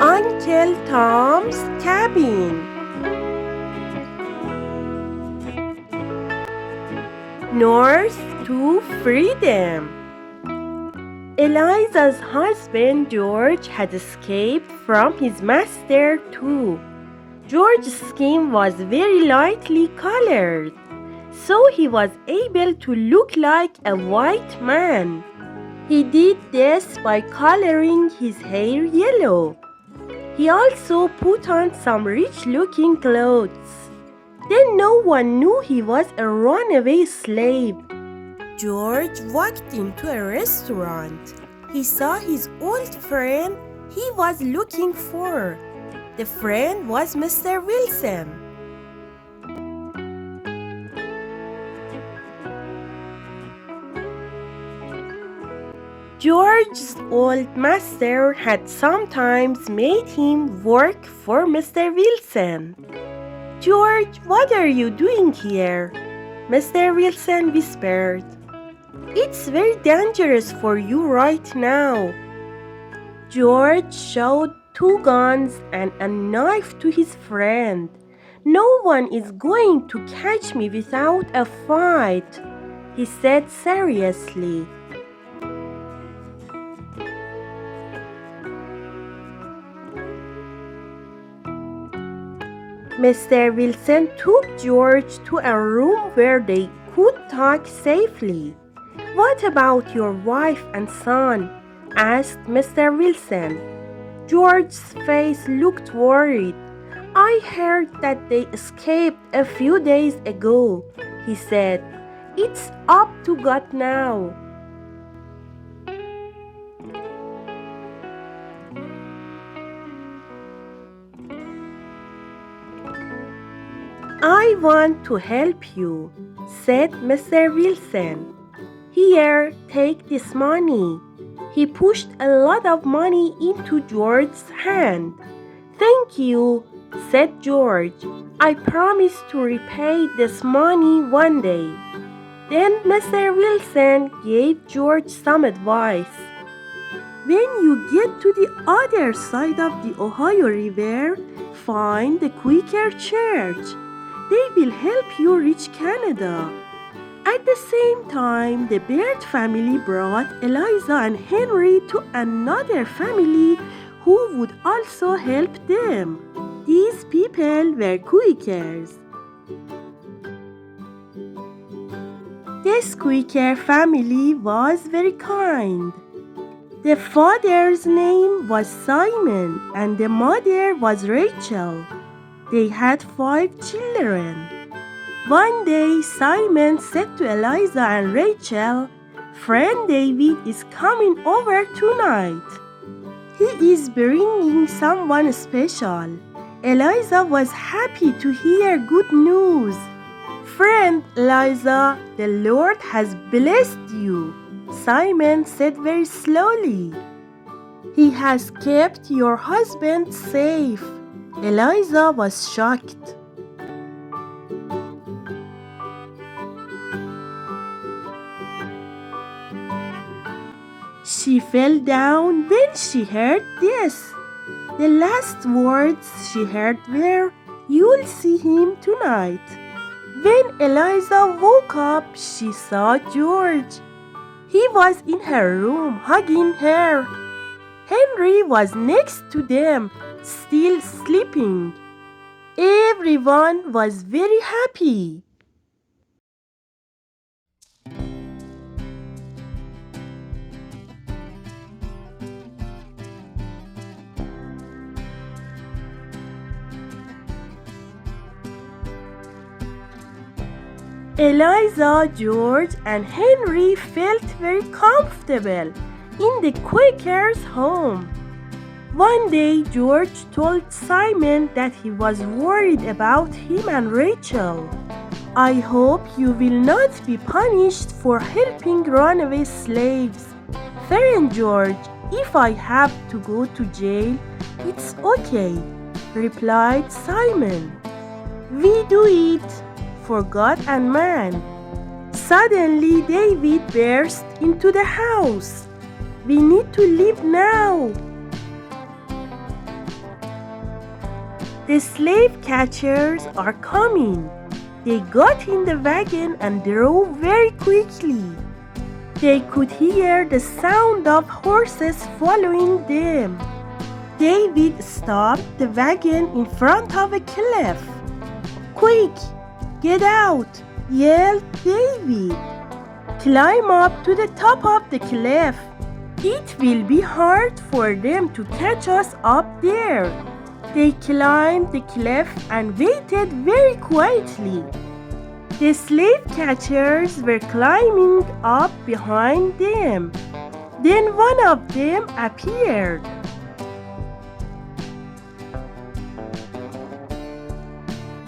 Uncle Tom's Cabin. North to Freedom. Eliza's husband George had escaped from his master too. George's skin was very lightly colored, so he was able to look like a white man. He did this by coloring his hair yellow. He also put on some rich-looking clothes. Then no one knew he was a runaway slave. George walked into a restaurant. He saw his old friend he was looking for. The friend was Mr. Wilson. George's old master had sometimes made him work for Mr. Wilson. "George, what are you doing here?" Mr. Wilson whispered. "It's very dangerous for you right now." George showed 2 guns and a knife to his friend. "No one is going to catch me without a fight," he said seriously. Mr. Wilson took George to a room where they could talk safely. "What about your wife and son?" asked Mr. Wilson. George's face looked worried. "I heard that they escaped a few days ago," he said. "It's up to God now." "I want to help you," said Mr. Wilson. "Here, take this money." He pushed a lot of money into George's hand. "Thank you," said George. "I promise to repay this money one day." Then Mr. Wilson gave George some advice. "When you get to the other side of the Ohio River, find the Quaker Church. They will help you reach Canada." At the same time, the Bird family brought Eliza and Henry to another family who would also help them. These people were Quakers. This Quaker family was very kind. The father's name was Simon and the mother was Rachel. They had 5 children. One day, Simon said to Eliza and Rachel, "Friend David is coming over tonight. He is bringing someone special." Eliza was happy to hear good news. "Friend Eliza, the Lord has blessed you," Simon said very slowly. "He has kept your husband safe." Eliza was shocked. She fell down when she heard this. The last words she heard were, "You'll see him tonight." When Eliza woke up, she saw George. He was in her room hugging her. Henry was next to them, still sleeping. Everyone was very happy. Eliza, George, and Henry felt very comfortable in the Quaker's home. One day, George told Simon that he was worried about him and Rachel. "I hope you will not be punished for helping runaway slaves." "Friend George, if I have to go to jail, it's okay," replied Simon. "We do it for God and man." Suddenly, David burst into the house. "We need to leave now." The slave catchers are coming. They got in the wagon and drove very quickly. They could hear the sound of horses following them. David stopped the wagon in front of a cliff. "Quick, get out!" yelled David. "Climb up to the top of the cliff. It will be hard for them to catch us up there." They climbed the cliff and waited very quietly. The slave catchers were climbing up behind them. Then one of them appeared.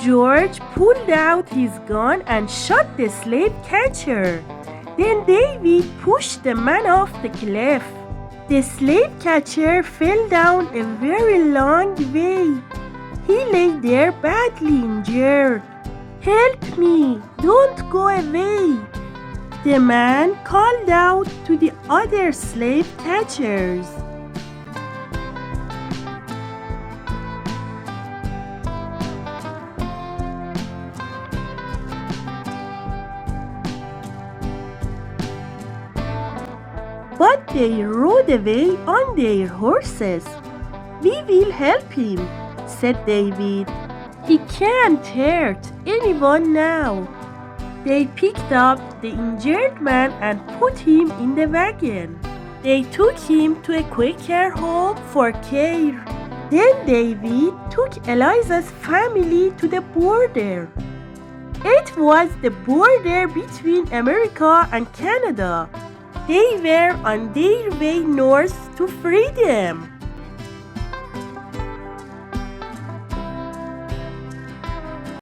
George pulled out his gun and shot the slave catcher. Then David pushed the man off the cliff. The slave catcher fell down a very long way. He lay there badly injured. "Help me! Don't go away!" The man called out to the other slave catchers. But they rode away on their horses. "We will help him," said David. "He can't hurt anyone now." They picked up the injured man and put him in the wagon. They took him to a Quaker home for care. Then David took Eliza's family to the border. It was the border between America and Canada. They were on their way north to freedom.